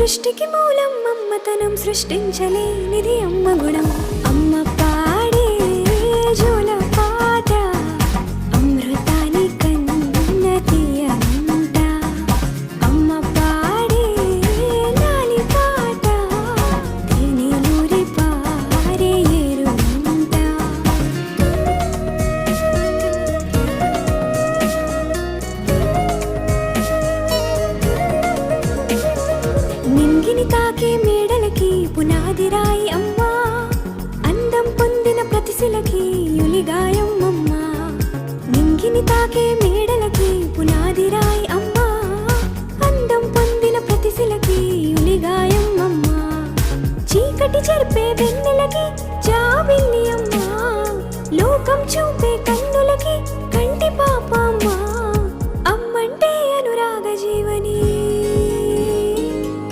సృష్టికి మూలం అమ్మతనం సృష్టించలేనిది అమ్మ గుణం. అమ్మ పాడే జోల పాట అమృతాని కన్న తీయనంట. అమ్మ పాడే లాలి పాట తేనెలూరి పారే ఏరునంట. నింగిని తాకే మేడలకి పునాది రాయి అమ్మా, అందం పొందిన ప్రతిశిలకి యులిగాయం అమ్మా. నింగిని తాకే మేడలకి పునాది రాయి అమ్మా, అందం పొందిన ప్రతిశిలకి యులిగాయం అమ్మా. చీకటి చెరిపే వెన్నెలకి జాబిల్లి అమ్మా, లోకం చూపే కన్నుల